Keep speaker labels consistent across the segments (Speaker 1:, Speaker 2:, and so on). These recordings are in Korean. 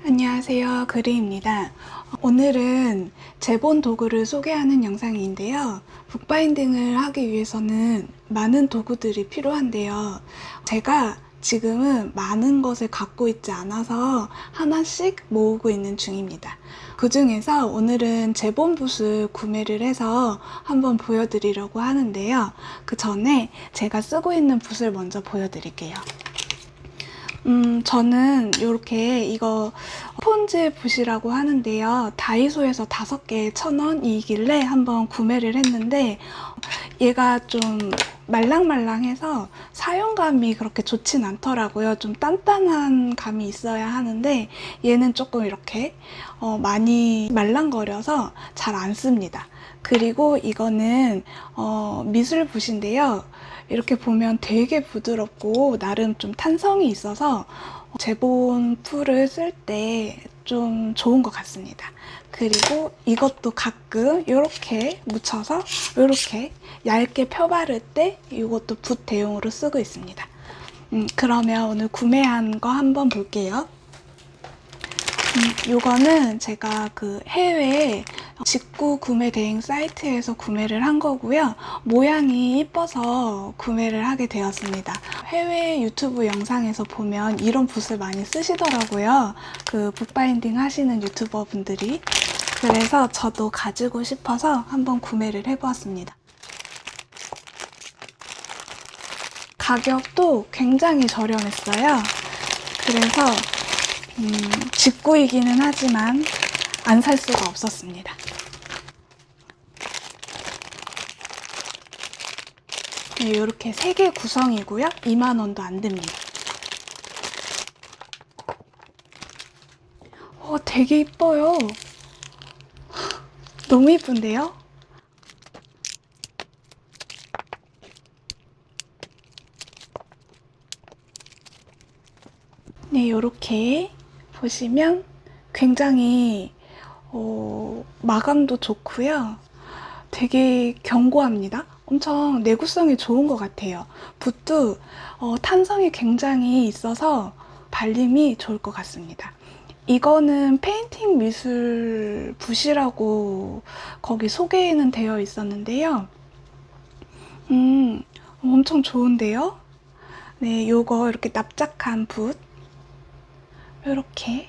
Speaker 1: 안녕하세요. 그리입니다. 오늘은 제본 도구를 소개하는 영상인데요. 북바인딩을 하기 위해서는 많은 도구들이 필요한데요. 제가 지금은 많은 것을 갖고 있지 않아서 하나씩 모으고 있는 중입니다. 그 중에서 오늘은 제본 붓을 구매를 해서 한번 보여드리려고 하는데요. 그 전에 제가 쓰고 있는 붓을 먼저 보여드릴게요. 저는 이렇게 이거 스폰지 붓이라고 하는데요. 다이소에서 5개에 1,000원이길래 한번 구매를 했는데 얘가 좀 말랑말랑해서 사용감이 그렇게 좋진 않더라고요. 좀 단단한 감이 있어야 하는데 얘는 조금 이렇게 많이 말랑거려서 잘 안 씁니다. 그리고 이거는 미술 붓인데요. 이렇게 보면 되게 부드럽고 나름 좀 탄성이 있어서 제본 풀을 쓸 때 좀 좋은 것 같습니다. 그리고 이것도 가끔 이렇게 묻혀서 이렇게 얇게 펴바를 때 이것도 붓 대용으로 쓰고 있습니다. 그러면 오늘 구매한 거 한번 볼게요. 이거는 제가 그 해외 직구 구매 대행 사이트에서 구매를 한 거고요. 모양이 이뻐서 구매를 하게 되었습니다. 해외 유튜브 영상에서 보면 이런 붓을 많이 쓰시더라고요. 그 붓바인딩 하시는 유튜버 분들이. 그래서 저도 가지고 싶어서 한번 구매를 해보았습니다. 가격도 굉장히 저렴했어요. 그래서 직구이기는 하지만 안 살 수가 없었습니다. 네, 이렇게 3개 구성이고요. 20,000원도 안 됩니다. 되게 이뻐요. 너무 이쁜데요? 네, 이렇게 보시면 굉장히 마감도 좋고요. 되게 견고합니다. 엄청 내구성이 좋은 것 같아요. 붓도 탄성이 굉장히 있어서 발림이 좋을 것 같습니다. 이거는 페인팅 미술 붓이라고 거기 소개에는 되어 있었는데요. 엄청 좋은데요? 네, 요거 이렇게 납작한 붓 이렇게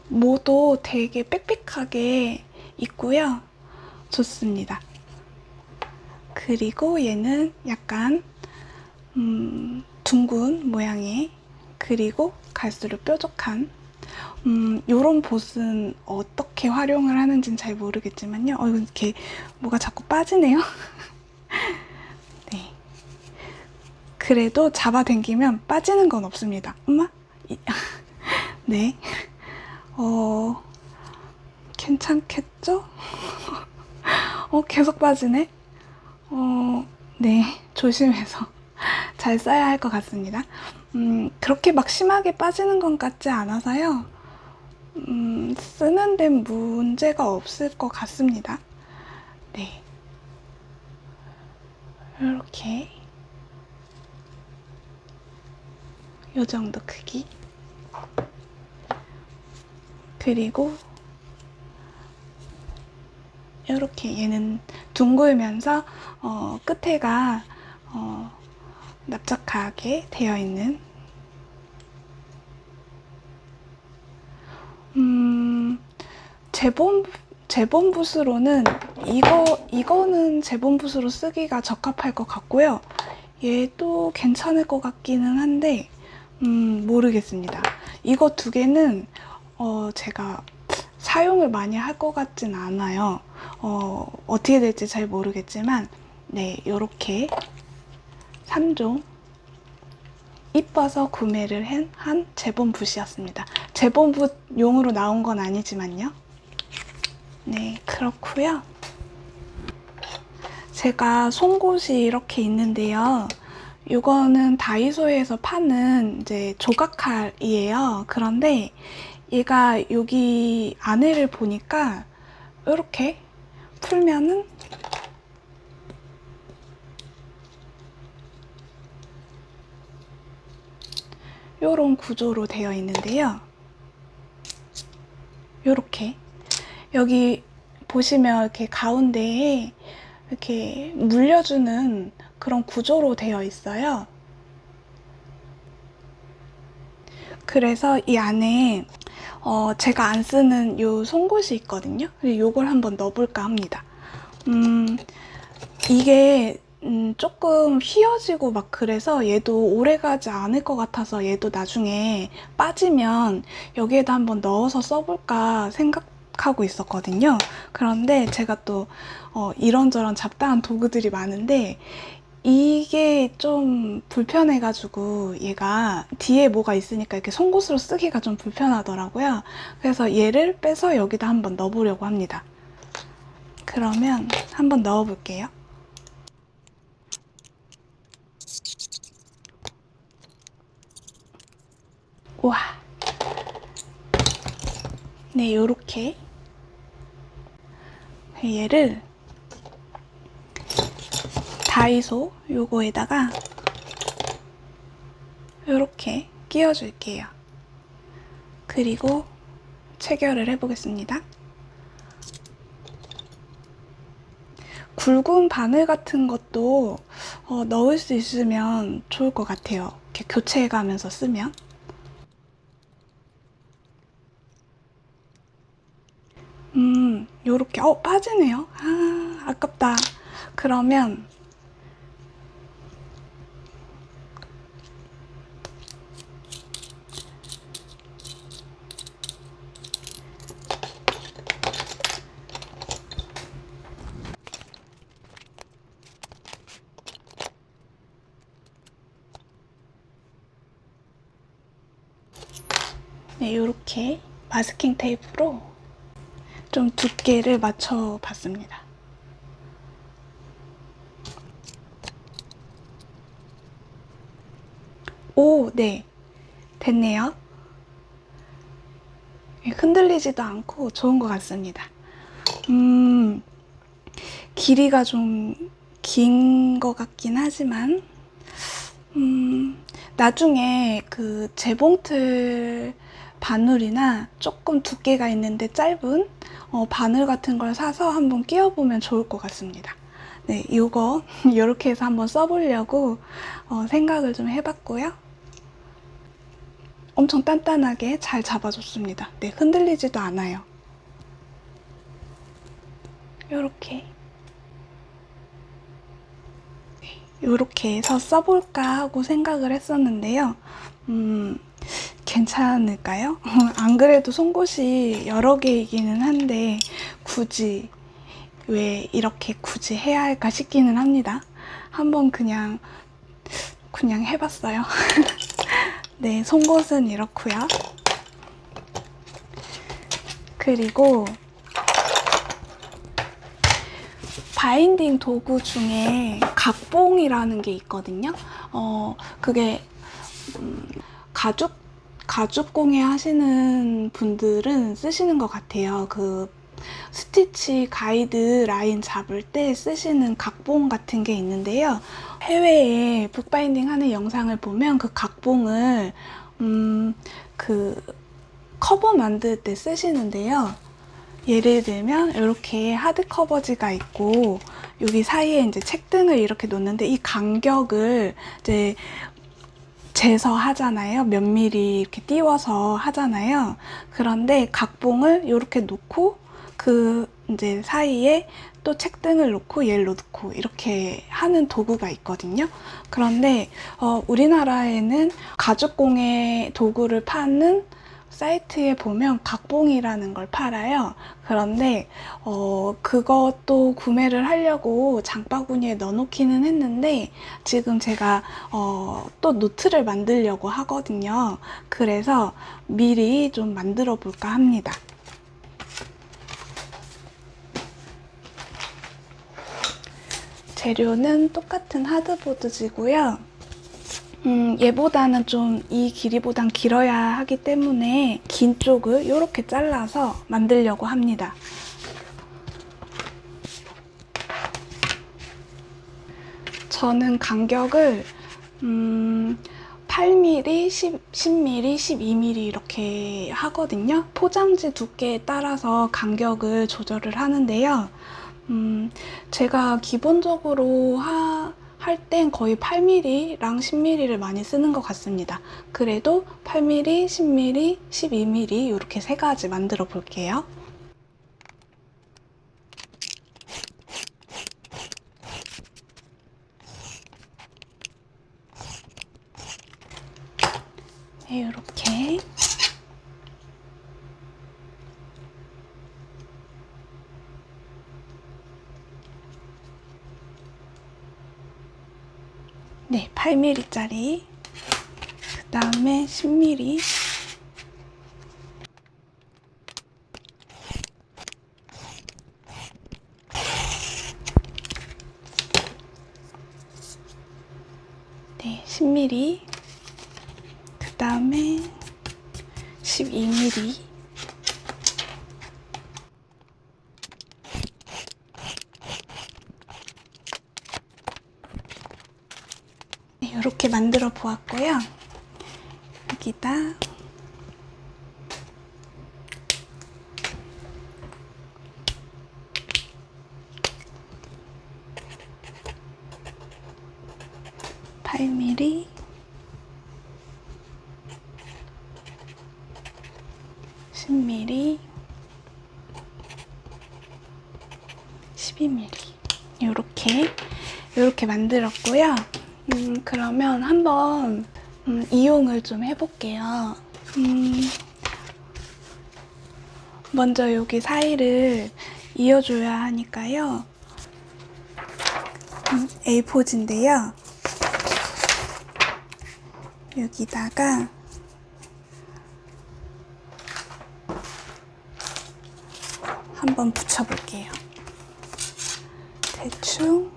Speaker 1: 모도 되게 빽빽하게 있고요. 좋습니다. 그리고 얘는 약간 둥근 모양의 그리고 갈수록 뾰족한 요런 봇은 어떻게 활용을 하는지는 잘 모르겠지만요. 이렇게 뭐가 자꾸 빠지네요. 네. 그래도 잡아당기면 빠지는 건 없습니다. 엄마? 네. 괜찮겠죠? 계속 빠지네? 네. 조심해서 잘 써야 할 것 같습니다. 그렇게 막 심하게 빠지는 것 같지 않아서요. 쓰는 데 문제가 없을 것 같습니다. 네. 이렇게 요 정도 크기. 그리고 이렇게 얘는 둥글면서 끝에가 납작하게 되어 있는 제본 붓으로는 이거는 제본 붓으로 쓰기가 적합할 것 같고요. 얘도 괜찮을 것 같기는 한데 모르겠습니다. 이거 2개는 제가 사용을 많이 할 것 같진 않아요. 어떻게 될지 잘 모르겠지만 네, 요렇게 3종 이뻐서 구매를 한 제본 붓이었습니다. 제본 붓용으로 나온 건 아니지만요. 네, 그렇고요. 제가 송곳이 이렇게 있는데요. 이거는 다이소에서 파는 이제 조각칼이에요. 그런데 얘가 여기 안에를 보니까 이렇게 풀면은 요런 구조로 되어 있는데요. 요렇게 여기 보시면 이렇게 가운데에 이렇게 물려주는 그런 구조로 되어 있어요. 그래서 이 안에 제가 안 쓰는 요 송곳이 있거든요. 요걸 한번 넣어볼까 합니다. 이게 조금 휘어지고 막 그래서 얘도 오래가지 않을 것 같아서 얘도 나중에 빠지면 여기에다 한번 넣어서 써볼까 생각하고 있었거든요. 그런데 제가 또 이런저런 잡다한 도구들이 많은데 이게 좀 불편해가지고 얘가 뒤에 뭐가 있으니까 이렇게 송곳으로 쓰기가 좀 불편하더라고요. 그래서 얘를 빼서 여기다 한번 넣어보려고 합니다. 그러면 한번 넣어볼게요. 우와. 네, 요렇게 얘를 다이소 요거에다가 요렇게 끼워줄게요. 그리고 체결을 해보겠습니다. 굵은 바늘 같은 것도 넣을 수 있으면 좋을 것 같아요. 이렇게 교체해가면서 쓰면. 요렇게 빠지네요. 아, 아깝다. 그러면 네, 요렇게 마스킹 테이프로 좀 두께를 맞춰 봤습니다. 오, 네. 됐네요. 흔들리지도 않고 좋은 것 같습니다. 길이가 좀 긴 것 같긴 하지만, 나중에 그 재봉틀 바늘이나 조금 두께가 있는데 짧은 바늘 같은 걸 사서 한번 끼워보면 좋을 것 같습니다. 네, 이거 이렇게 해서 한번 써보려고 생각을 좀 해봤고요. 엄청 단단하게 잘 잡아줬습니다. 네, 흔들리지도 않아요. 이렇게 이렇게 해서 써볼까 하고 생각을 했었는데요. 괜찮을까요? 안 그래도 송곳이 여러 개이기는 한데 굳이 왜 이렇게 굳이 해야 할까 싶기는 합니다. 한번 그냥 해봤어요. 네, 송곳은 이렇고요. 그리고 바인딩 도구 중에 각봉이라는 게 있거든요. 그게 가죽공예 하시는 분들은 쓰시는 것 같아요. 그 스티치 가이드 라인 잡을 때 쓰시는 각봉 같은 게 있는데요. 해외에 북바인딩 하는 영상을 보면 그 각봉을 그 커버 만들 때 쓰시는데요. 예를 들면 이렇게 하드 커버지가 있고 여기 사이에 이제 책등을 이렇게 놓는데 이 간격을 이제 재서 하잖아요. 몇 미리 이렇게 띄워서 하잖아요. 그런데 각봉을 이렇게 놓고 그 이제 사이에 또 책등을 놓고 얘를 놓고 이렇게 하는 도구가 있거든요. 그런데 우리나라에는 가죽공예 도구를 파는 사이트에 보면 각봉이라는 걸 팔아요. 그런데 그것도 구매를 하려고 장바구니에 넣어놓기는 했는데 지금 제가 또 노트를 만들려고 하거든요. 그래서 미리 좀 만들어 볼까 합니다. 재료는 똑같은 하드보드지고요. 얘보다는 좀 이 길이보단 길어야 하기 때문에 긴 쪽을 이렇게 잘라서 만들려고 합니다. 저는 간격을 8mm, 10mm, 12mm 이렇게 하거든요. 포장지 두께에 따라서 간격을 조절을 하는데요. 제가 기본적으로 할 땐 거의 8mm랑 10mm를 많이 쓰는 것 같습니다. 그래도 8mm, 10mm, 12mm 이렇게 세 가지 만들어 볼게요. 네, 이렇게. 네, 8mm짜리. 그 다음에 10mm. 네, 10mm. 그 다음에 12mm. 네, 이렇게 만들어 보았고요. 여기다 (8mm) 10mm, 12mm 이렇게 만들었고요. 그러면 한번 이용을 좀 해볼게요. 먼저 여기 사이를 이어줘야 하니까요. A4지인데요. 여기다가 한번 붙여볼게요. 대충.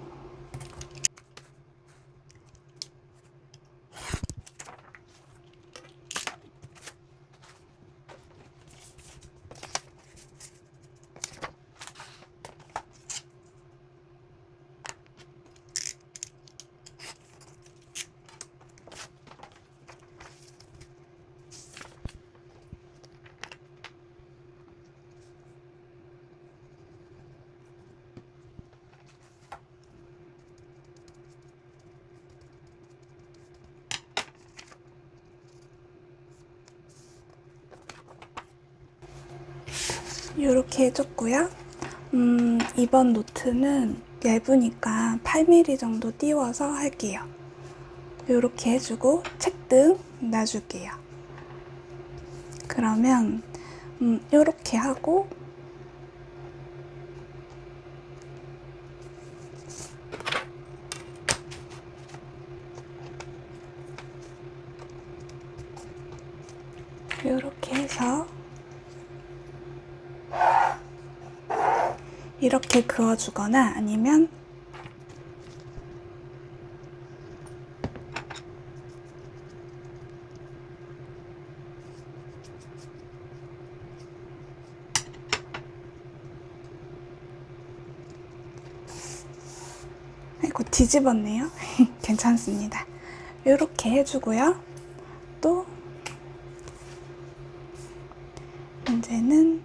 Speaker 1: 이렇게 해줬고요. 이번 노트는 얇으니까 8mm 정도 띄워서 할게요. 이렇게 해주고 책등 놔줄게요. 그러면 이렇게 하고 이렇게 해서 이렇게 그어주거나 아니면 아이고 뒤집었네요. 괜찮습니다. 이렇게 해주고요. 또 이제는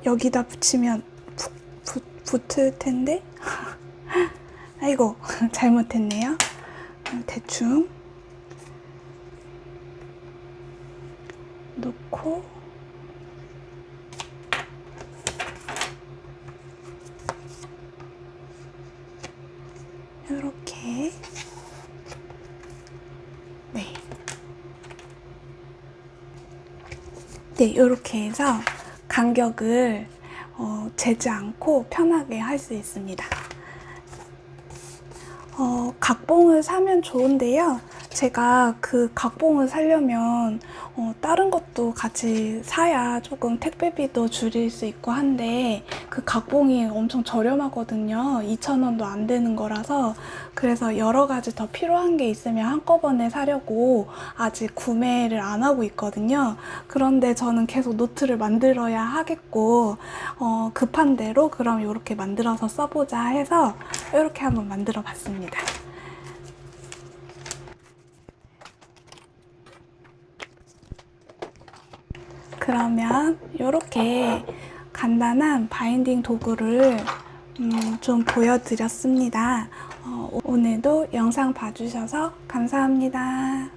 Speaker 1: 여기다 붙이면 붙을 텐데? 아이고, 잘못했네요. 대충 놓고 이렇게 네, 이렇게 해서 간격을 재지 않고 편하게 할 수 있습니다. 각봉을 사면 좋은데요. 제가 그 각봉을 사려면 다른 것도 같이 사야 조금 택배비도 줄일 수 있고 한데 그 각봉이 엄청 저렴하거든요. 2,000원도 안 되는 거라서. 그래서 여러 가지 더 필요한 게 있으면 한꺼번에 사려고 아직 구매를 안 하고 있거든요. 그런데 저는 계속 노트를 만들어야 하겠고 급한 대로 그럼 이렇게 만들어서 써보자 해서 이렇게 한번 만들어 봤습니다. 그러면 이렇게 간단한 바인딩 도구를 좀 보여드렸습니다. 오늘도 영상 봐주셔서 감사합니다.